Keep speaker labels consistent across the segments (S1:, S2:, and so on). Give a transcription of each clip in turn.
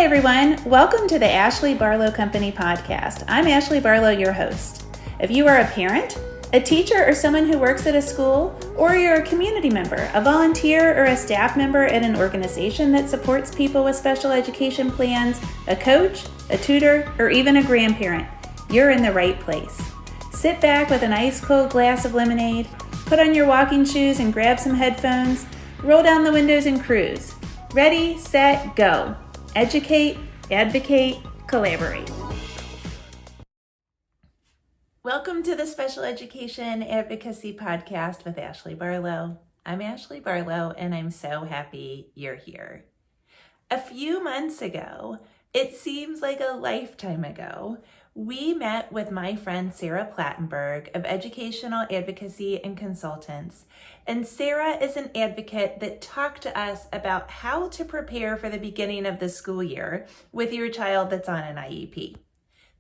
S1: everyone. Welcome to the Ashley Barlow Company podcast. I'm Ashley Barlow, your host. If you are a parent, a teacher, or someone who works at a school, or you're a community member, a volunteer, or a staff member at an organization that supports people with special education plans, a coach, a tutor, or even a grandparent, you're in the right place. Sit back with an ice cold glass of lemonade, put on your walking shoes and grab some headphones, roll down the windows and cruise. Ready, set, go. Educate, advocate, collaborate. Welcome to the Special Education Advocacy Podcast with Ashley Barlow. I'm Ashley Barlow, and I'm so happy you're here. A few months ago, it seems like a lifetime ago, we met with my friend Sarah Plattenberg of Educational Advocacy and Consultants. And Sarah is an advocate that talked to us about how to prepare for the beginning of the school year with your child that's on an IEP.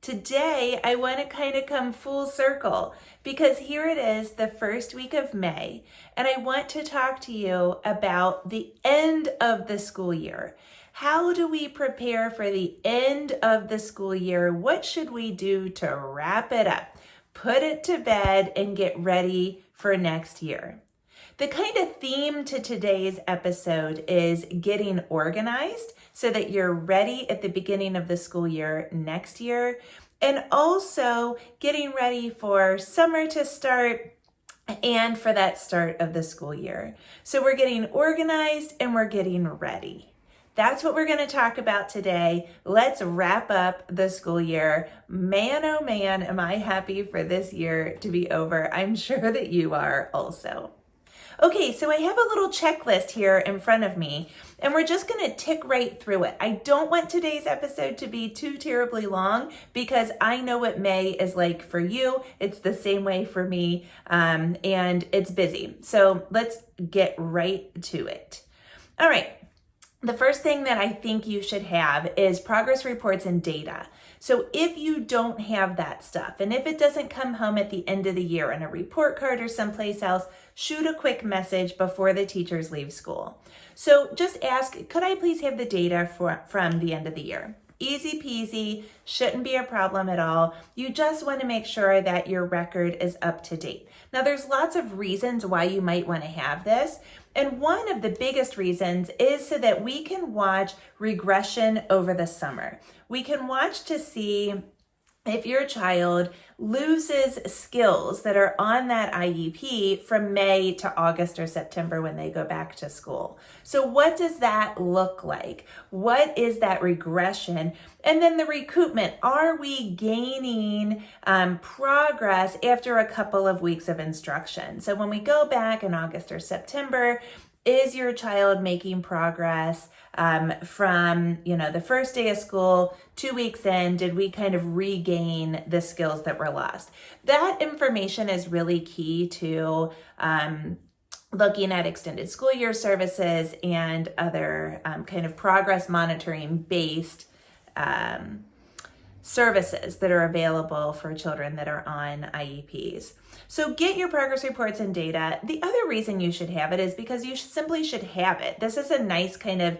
S1: Today, I want to kind of come full circle because here it is, the first week of May, and I want to talk to you about the end of the school year. How do we prepare for the end of the school year? What should we do to wrap it up, put it to bed, and get ready for next year? The kind of theme to today's episode is getting organized so that you're ready at the beginning of the school year next year, and also getting ready for summer to start and for that start of the school year. So we're getting organized and we're getting ready. That's what we're going to talk about today. Let's wrap up the school year. Man, oh man, am I happy for this year to be over. I'm sure that you are also. Okay, so I have a little checklist here in front of me, and we're just going to tick right through it. I don't want today's episode to be too terribly long because I know what May is like for you. It's the same way for me, and it's busy. So let's get right to it. All right. The first thing that I think you should have is progress reports and data. So if you don't have that stuff, and if it doesn't come home at the end of the year in a report card or someplace else, shoot a quick message before the teachers leave school. So just ask, could I please have the data from the end of the year? Easy peasy, shouldn't be a problem at all. You just want to make sure that your record is up to date. Now, there's lots of reasons why you might want to have this. And one of the biggest reasons is so that we can watch regression over the summer. We can watch to see if your child loses skills that are on that IEP from May to August or September when they go back to school. So what does that look like? What is that regression? And then the recoupment. Are we gaining progress after a couple of weeks of instruction? So when we go back in August or September, is your child making progress from, the first day of school, 2 weeks in? Did we kind of regain the skills that were lost? That information is really key to looking at extended school year services and other kind of progress monitoring based services that are available for children that are on IEPs. So get your progress reports and data. The other reason you should have it is because you simply should have it. This is a nice kind of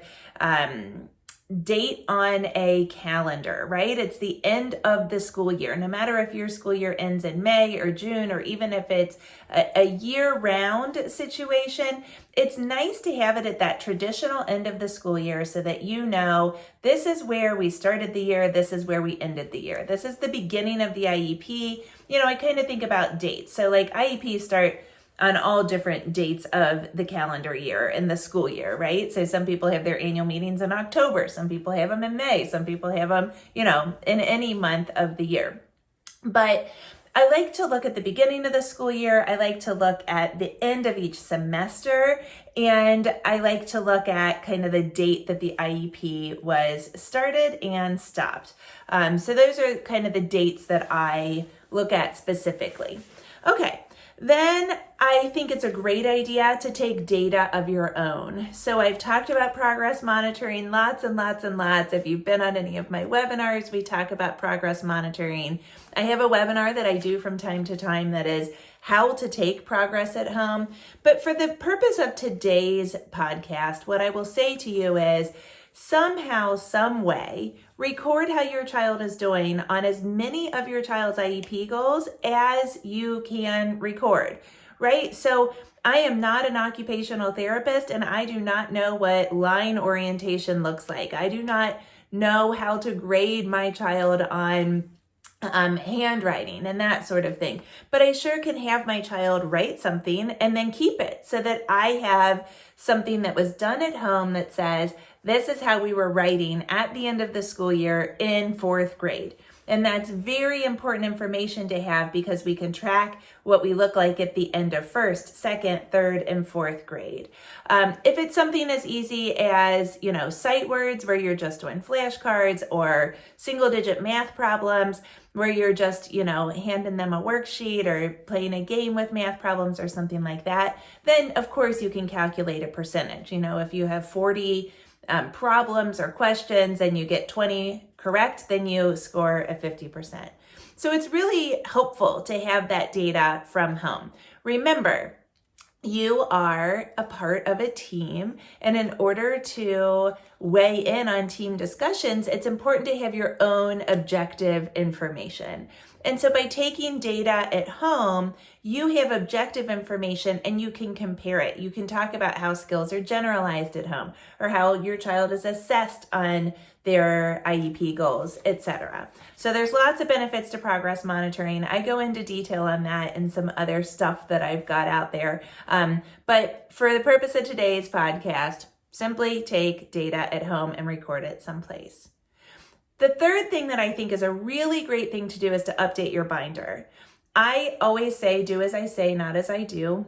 S1: date on a calendar, right? It's the end of the school year. No matter if your school year ends in May or June, or even if it's a year-round situation, it's nice to have it at that traditional end of the school year so that you know this is where we started the year, this is where we ended the year. This is the beginning of the IEP. I kind of think about dates. So like IEPs start on all different dates of the calendar year and the school year, right? So some people have their annual meetings in October, some people have them in May, some people have them, in any month of the year. But I like to look at the beginning of the school year. I like to look at the end of each semester, and I like to look at kind of the date that the IEP was started and stopped. So those are kind of the dates that I look at specifically. Okay. Then I think it's a great idea to take data of your own. So I've talked about progress monitoring lots and lots and lots. If you've been on any of my webinars, we talk about progress monitoring. I have a webinar that I do from time to time that is how to take progress at home. But for the purpose of today's podcast, what I will say to you is somehow, some way, record how your child is doing on as many of your child's IEP goals as you can record, right? So I am not an occupational therapist, and I do not know what line orientation looks like. I do not know how to grade my child on handwriting and that sort of thing. But I sure can have my child write something and then keep it so that I have something that was done at home that says, this is how we were writing at the end of the school year in 4th grade. And that's very important information to have because we can track what we look like at the end of 1st, 2nd, 3rd, and 4th grade. If it's something as easy as, sight words where you're just doing flashcards, or single digit math problems where you're just, handing them a worksheet or playing a game with math problems or something like that, then of course you can calculate a percentage. If you have 40 problems or questions and you get 20 correct, then you score a 50%. So it's really helpful to have that data from home. Remember, you are a part of a team, and in order to weigh in on team discussions, it's important to have your own objective information. And so by taking data at home, you have objective information and you can compare it. You can talk about how skills are generalized at home, or how your child is assessed on their IEP goals, etc. So there's lots of benefits to progress monitoring. I go into detail on that and some other stuff that I've got out there. But for the purpose of today's podcast, simply take data at home and record it someplace. The third thing that I think is a really great thing to do is to update your binder. I always say, do as I say, not as I do,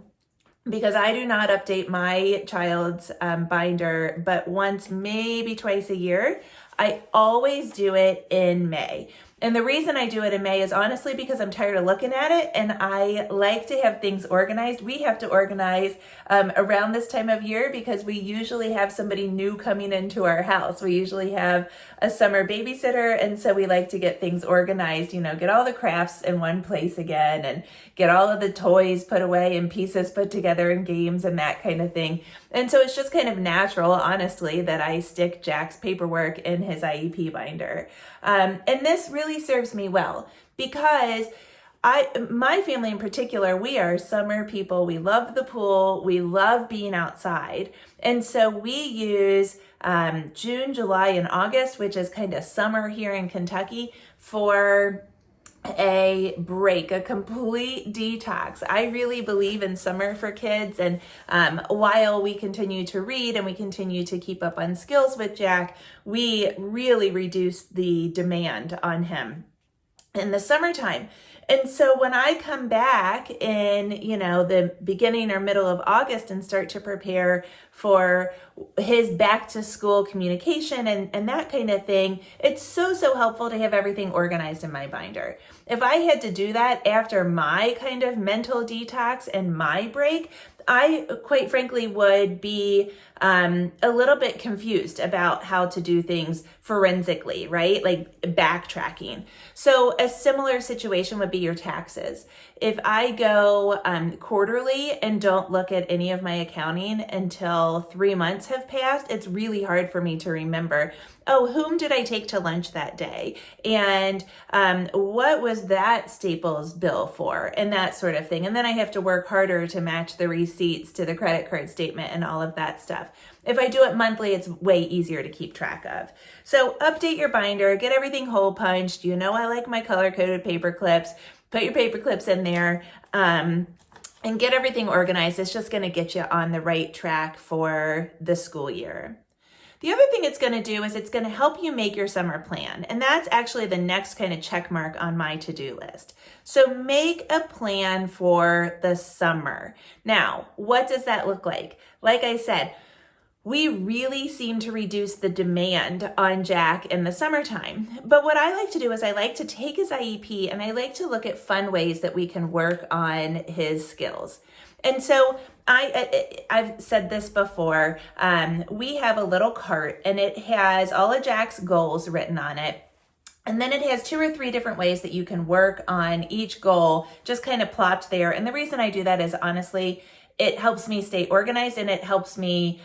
S1: because I do not update my child's binder but once, maybe twice a year. I always do it in May. And the reason I do it in May is honestly because I'm tired of looking at it and I like to have things organized. We have to organize around this time of year because we usually have somebody new coming into our house. We usually have a summer babysitter, and so we like to get things organized, get all the crafts in one place again and get all of the toys put away and pieces put together and games and that kind of thing. And so it's just kind of natural, honestly, that I stick Jack's paperwork in his IEP binder. And this really serves me well because my family in particular, we are summer people. We love the pool. We love being outside. And so we use June, July, and August, which is kind of summer here in Kentucky, for a break, a complete detox. I really believe in summer for kids. And while we continue to read and we continue to keep up on skills with Jack, we really reduce the demand on him in the summertime. And so when I come back in, the beginning or middle of August and start to prepare for his back to school communication and that kind of thing, it's so helpful to have everything organized in my binder. If I had to do that after my kind of mental detox and my break, I quite frankly would be a little bit confused about how to do things forensically, right? Like backtracking. So a similar situation would be your taxes. If I go quarterly and don't look at any of my accounting until 3 months have passed, it's really hard for me to remember, whom did I take to lunch that day? And what was that Staples bill for? And that sort of thing. And then I have to work harder to match the receipts to the credit card statement and all of that stuff. If I do it monthly, it's way easier to keep track of. So update your binder, get everything hole punched. I like my color-coded paper clips. Put your paper clips in there and get everything organized. It's just going to get you on the right track for the school year. The other thing it's going to do is it's going to help you make your summer plan. And that's actually the next kind of check mark on my to-do list. So make a plan for the summer. Now, what does that look like? Like I said, we really seem to reduce the demand on Jack in the summertime. But what I like to do is I like to take his IEP and I like to look at fun ways that we can work on his skills. And so I've said this before, we have a little cart and it has all of Jack's goals written on it. And then it has 2 or 3 different ways that you can work on each goal, just kind of plopped there. And the reason I do that is honestly, it helps me stay organized, and it helps me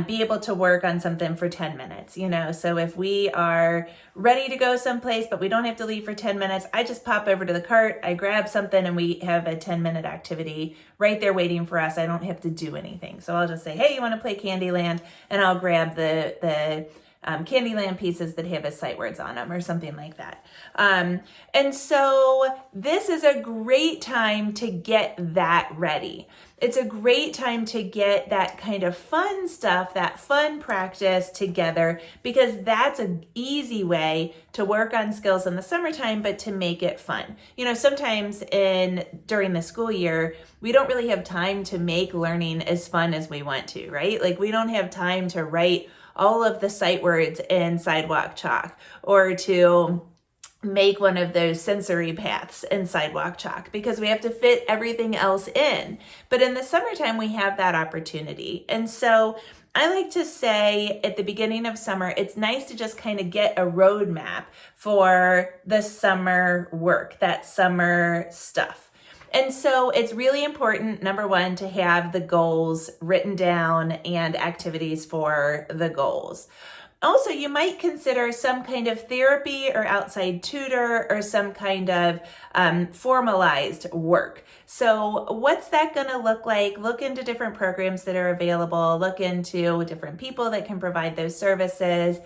S1: be able to work on something for 10 minutes, So if we are ready to go someplace, but we don't have to leave for 10 minutes, I just pop over to the cart, I grab something, and we have a 10-minute activity right there waiting for us. I don't have to do anything. So I'll just say, hey, you want to play Candyland? And I'll grab the Candyland pieces that have his sight words on them or something like that. And so this is a great time to get that ready. It's a great time to get that kind of fun stuff, that fun practice together, because that's an easy way to work on skills in the summertime, but to make it fun. Sometimes during the school year, we don't really have time to make learning as fun as we want to, right? Like, we don't have time to write all of the sight words in sidewalk chalk, or to make one of those sensory paths in sidewalk chalk, because we have to fit everything else in. But in the summertime, we have that opportunity. And so I like to say at the beginning of summer, it's nice to just kind of get a roadmap for the summer work, that summer stuff. And so it's really important, number one, to have the goals written down and activities for the goals. Also, you might consider some kind of therapy or outside tutor or some kind of formalized work. So what's that going to look like? Look into different programs that are available. Look into different people that can provide those services.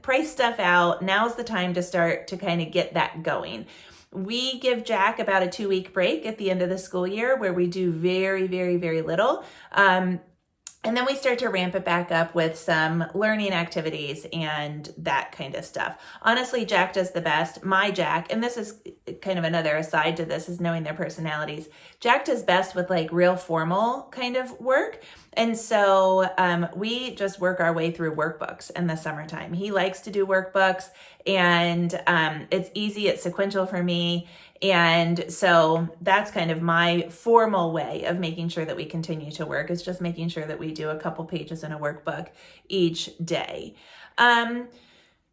S1: Price stuff out. Now's the time to start to kind of get that going. We give Jack about a 2-week break at the end of the school year where we do very, very, very little. And then we start to ramp it back up with some learning activities and that kind of stuff. Honestly, Jack does the best. My Jack, and this is kind of another aside to this, is knowing their personalities. Jack does best with like real formal kind of work. And so we just work our way through workbooks in the summertime. He likes to do workbooks, and it's easy, it's sequential for me. And so that's kind of my formal way of making sure that we continue to work, is just making sure that we do a couple pages in a workbook each day.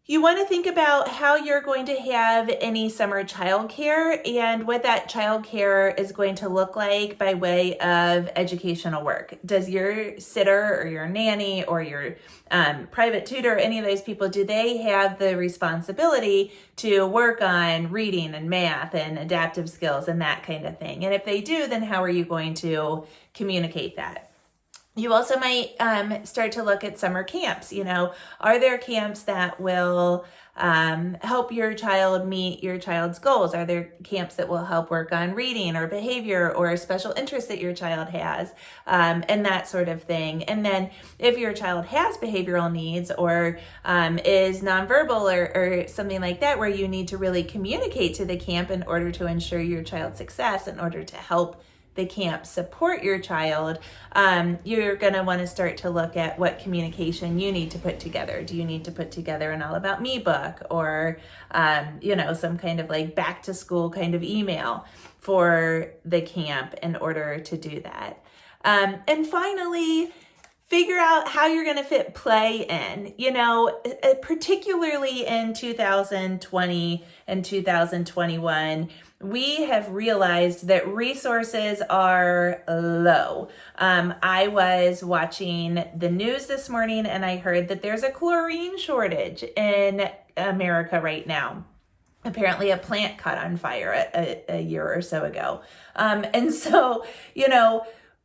S1: You want to think about how you're going to have any summer childcare and what that childcare is going to look like by way of educational work. Does your sitter or your nanny or your private tutor, any of those people, do they have the responsibility to work on reading and math and adaptive skills and that kind of thing? And if they do, then how are you going to communicate that? You also might start to look at summer camps. Are there camps that will help your child meet your child's goals? Are there camps that will help work on reading or behavior or special interests that your child has, and that sort of thing? And then if your child has behavioral needs or is nonverbal or something like that, where you need to really communicate to the camp in order to ensure your child's success, in order to help the camp support your child, you're going to want to start to look at what communication you need to put together. Do you need to put together an All About Me book, or, some kind of like back to school kind of email for the camp in order to do that? And finally, figure out how you're going to fit play in, particularly in 2020 and 2021. We have realized that resources are low. I was watching the news this morning, and I heard that there's a chlorine shortage in America right now. Apparently a plant caught on fire a year or so ago. And so,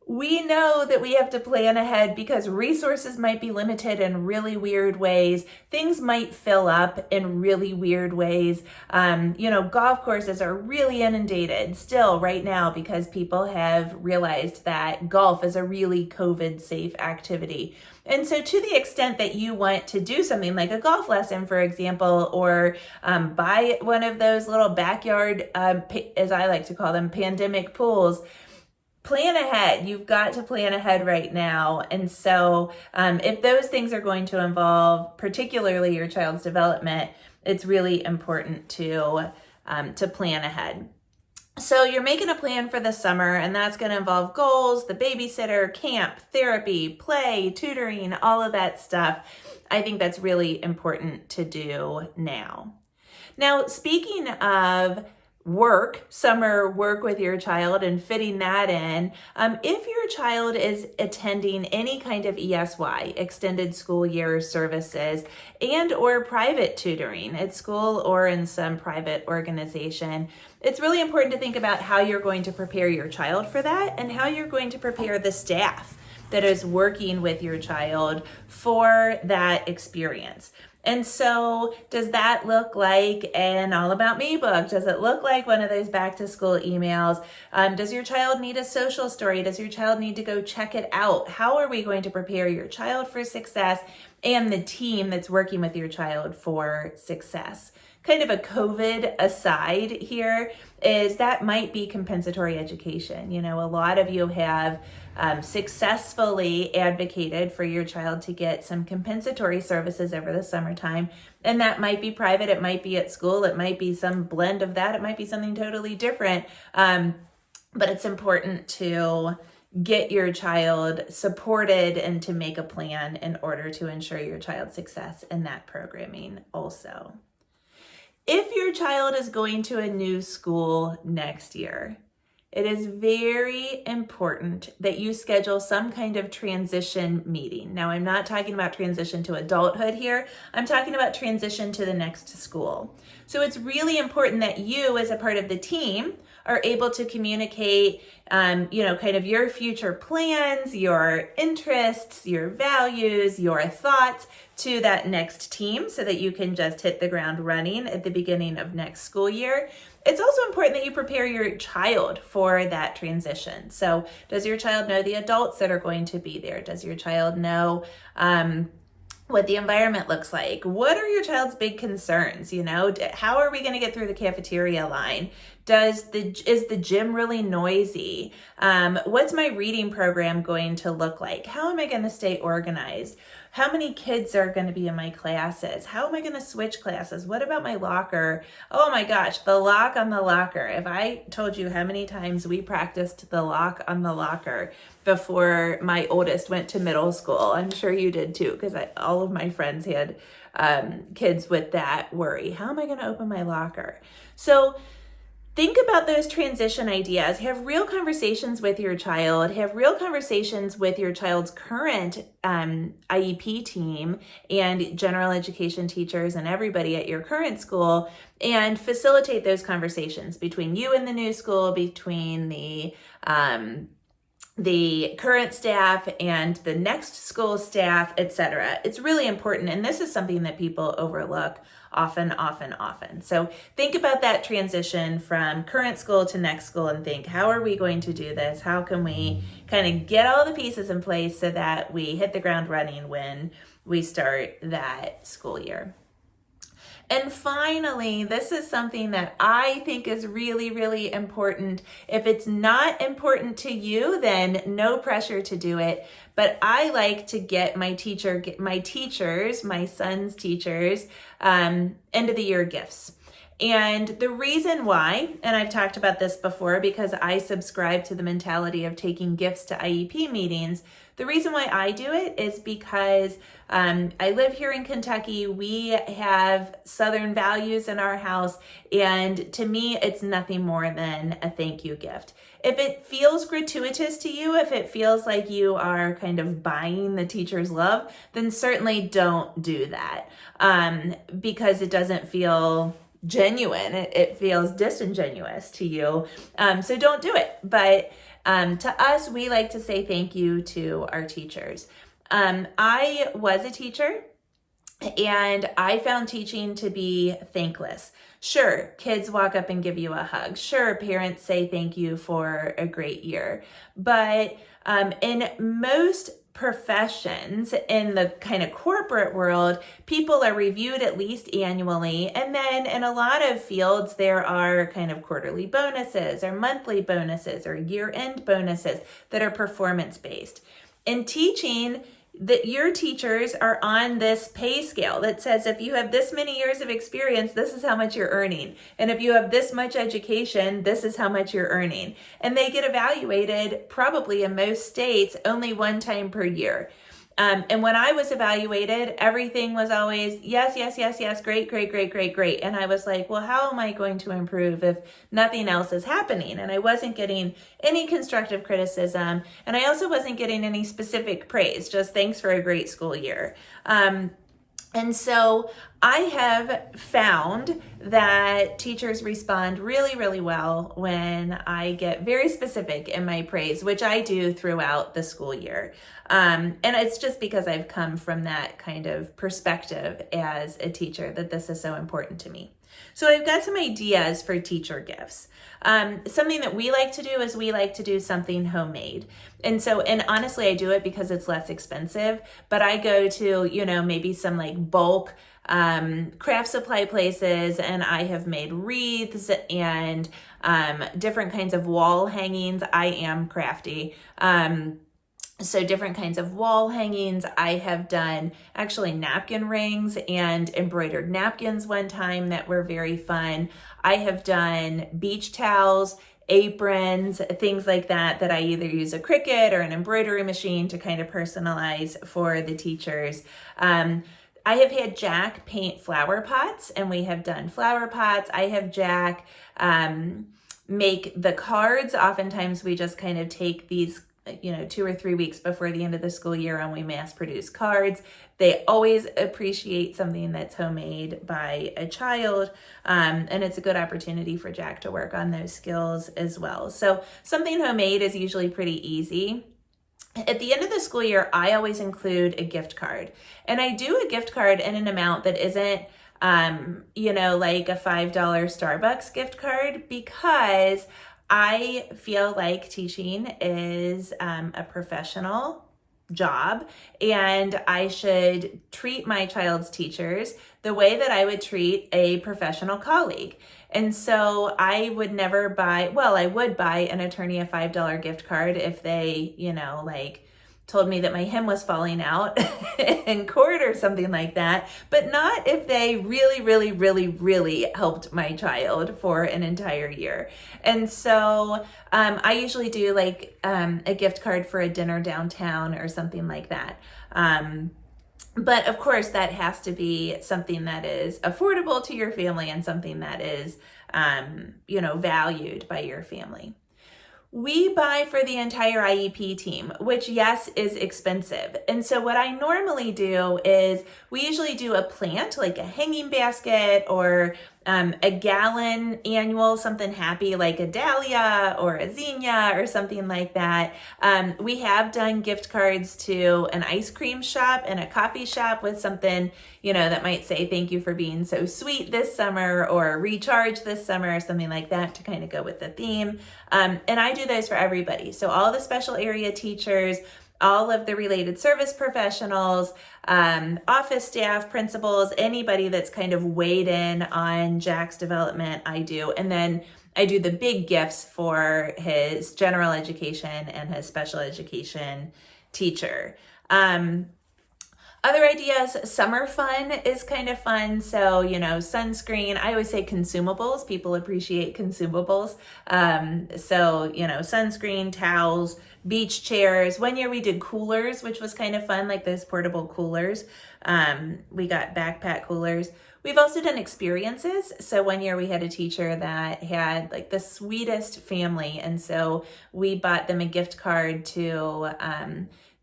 S1: we know that we have to plan ahead because resources might be limited in really weird ways. Things might fill up in really weird ways. Golf courses are really inundated still right now because people have realized that golf is a really COVID safe activity. And so to the extent that you want to do something like a golf lesson, for example, or buy one of those little backyard, as I like to call them, pandemic pools, plan ahead. You've got to plan ahead right now. And so if those things are going to involve particularly your child's development, it's really important to plan ahead. So you're making a plan for the summer, and that's going to involve goals, the babysitter, camp, therapy, play, tutoring, all of that stuff. I think that's really important to do now. Now, speaking of summer work with your child and fitting that in. If your child is attending any kind of ESY, extended school year services, and or private tutoring at school or in some private organization, it's really important to think about how you're going to prepare your child for that and how you're going to prepare the staff that is working with your child for that experience. And so does that look like an All About Me book? Does it look like one of those back to school emails? Does your child need a social story? Does your child need to go check it out? How are we going to prepare your child for success and the team that's working with your child for success? Kind of a COVID aside here is that might be compensatory education. You know, a lot of you have successfully advocated for your child to get some compensatory services over the summertime. And that might be private, it might be at school, it might be some blend of that, it might be something totally different. But it's important to get your child supported and to make a plan in order to ensure your child's success in that programming also. If your child is going to a new school next year, it is very important that you schedule some kind of transition meeting. Now, I'm not talking about transition to adulthood here. I'm talking about transition to the next school. So it's really important that you, as a part of the team, are able to communicate, kind of your future plans, your interests, your values, your thoughts to that next team so that you can just hit the ground running at the beginning of next school year. It's also important that you prepare your child for that transition. So does your child know the adults that are going to be there? Does your child know what the environment looks like? What are your child's big concerns? You know, how are we going to get through the cafeteria line? Is the gym really noisy? What's my reading program going to look like? How am I going to stay organized? How many kids are going to be in my classes? How am I going to switch classes? What about my locker? Oh my gosh, the lock on the locker. If I told you how many times we practiced the lock on the locker before my oldest went to middle school, I'm sure you did too, because all of my friends had kids with that worry. How am I going to open my locker? So think about those transition ideas. Have real conversations with your child. Have real conversations with your child's current IEP team and general education teachers and everybody at your current school, and facilitate those conversations between you and the new school, between the current staff and the next school staff, etc. It's really important, and this is something that people overlook often. So think about that transition from current school to next school and think, how are we going to do this? How can we kind of get all the pieces in place so that we hit the ground running when we start that school year? And finally, this is something that I think is really, really important. If it's not important to you, then no pressure to do it. But I like to get my son's teachers, end of the year gifts. And the reason why, and I've talked about this before because I subscribe to the mentality of taking gifts to IEP meetings. The reason why I do it is because I live here in Kentucky. We have Southern values in our house. And to me, it's nothing more than a thank you gift. If it feels gratuitous to you, if it feels like you are kind of buying the teacher's love, then certainly don't do that because it doesn't feel genuine. It feels disingenuous to you. So don't do it. But to us, we like to say thank you to our teachers. I was a teacher and I found teaching to be thankless. Sure, kids walk up and give you a hug. Sure, parents say thank you for a great year. But in most professions in the kind of corporate world, people are reviewed at least annually. And then in a lot of fields, there are kind of quarterly bonuses or monthly bonuses or year-end bonuses that are performance-based. In teaching, that your teachers are on this pay scale that says if you have this many years of experience, this is how much you're earning. And if you have this much education, this is how much you're earning. And they get evaluated probably in most states only one time per year. And when I was evaluated, everything was always yes, yes, yes, yes, great, great, great, great, great. And I was like, well, how am I going to improve if nothing else is happening? And I wasn't getting any constructive criticism. And I also wasn't getting any specific praise, just thanks for a great school year. And so I have found that teachers respond really, really well when I get very specific in my praise, which I do throughout the school year. And it's just because I've come from that kind of perspective as a teacher that this is so important to me. So I've got some ideas for teacher gifts. Something that we like to do is we like to do something homemade. And honestly, I do it because it's less expensive, but I go to, maybe some like bulk craft supply places, and I have made wreaths and different kinds of wall hangings. I am crafty. So different kinds of wall hangings. I have done actually napkin rings and embroidered napkins one time that were very fun. I have done beach towels, aprons, things like that I either use a Cricut or an embroidery machine to kind of personalize for the teachers. I have had Jack paint flower pots, and we have done flower pots. I have Jack make the cards. Oftentimes we just kind of take these 2 or 3 weeks before the end of the school year and we mass produce cards. They always appreciate something that's homemade by a child. And it's a good opportunity for Jack to work on those skills as well. So something homemade is usually pretty easy. At the end of the school year, I always include a gift card. And I do a gift card in an amount that isn't like a $5 Starbucks gift card, because I feel like teaching is a professional job, and I should treat my child's teachers the way that I would treat a professional colleague. And so I would never buy, I would buy an attorney a $5 gift card if they, told me that my hem was falling out in court or something like that, but not if they really, really, really, really helped my child for an entire year. And so I usually do a gift card for a dinner downtown or something like that. But of course, that has to be something that is affordable to your family and something that is, valued by your family. We buy for the entire IEP team, which, yes, is expensive. And so what I normally do is we usually do a plant, like a hanging basket or a gallon annual, something happy like a dahlia or a zinnia or something like that. We have done gift cards to an ice cream shop and a coffee shop with something, that might say, thank you for being so sweet this summer, or recharge this summer, or something like that to kind of go with the theme. And I do those for everybody. So all the special area teachers, all of the related service professionals, office staff, principals, anybody that's kind of weighed in on Jack's development, I do. And then I do the big gifts for his general education and his special education teacher. Other ideas, summer fun is kind of fun. So, sunscreen, I always say consumables. People appreciate consumables. Sunscreen, towels, beach chairs. One year we did coolers, which was kind of fun, like those portable coolers. We got backpack coolers. We've also done experiences. So one year we had a teacher that had like the sweetest family. And so we bought them a gift card to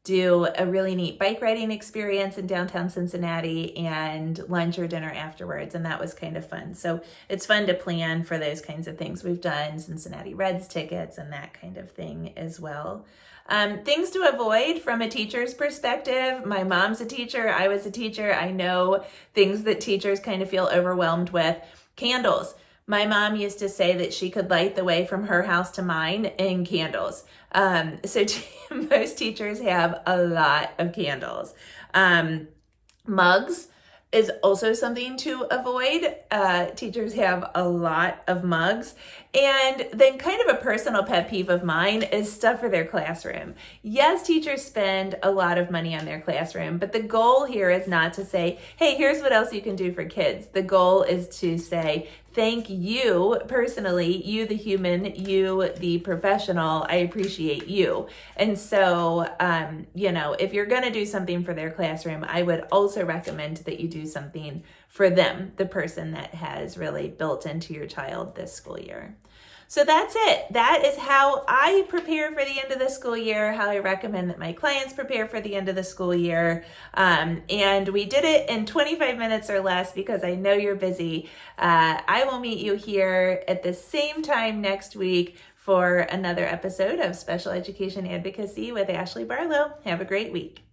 S1: do a really neat bike riding experience in downtown Cincinnati and lunch or dinner afterwards. And that was kind of fun. So it's fun to plan for those kinds of things. We've done Cincinnati Reds tickets and that kind of thing as well. Things to avoid from a teacher's perspective. My mom's a teacher. I was a teacher. I know things that teachers kind of feel overwhelmed with. Candles. My mom used to say that she could light the way from her house to mine in candles. Most teachers have a lot of candles. Mugs is also something to avoid. Teachers have a lot of mugs. And then kind of a personal pet peeve of mine is stuff for their classroom. Yes, teachers spend a lot of money on their classroom, but the goal here is not to say, hey, here's what else you can do for kids. The goal is to say, thank you personally, you the human, you the professional, I appreciate you. And so, if you're going to do something for their classroom, I would also recommend that you do something for them, the person that has really built into your child this school year. So that's it. That is how I prepare for the end of the school year, how I recommend that my clients prepare for the end of the school year. And we did it in 25 minutes or less because I know you're busy. I will meet you here at the same time next week for another episode of Special Education Advocacy with Ashley Barlow. Have a great week.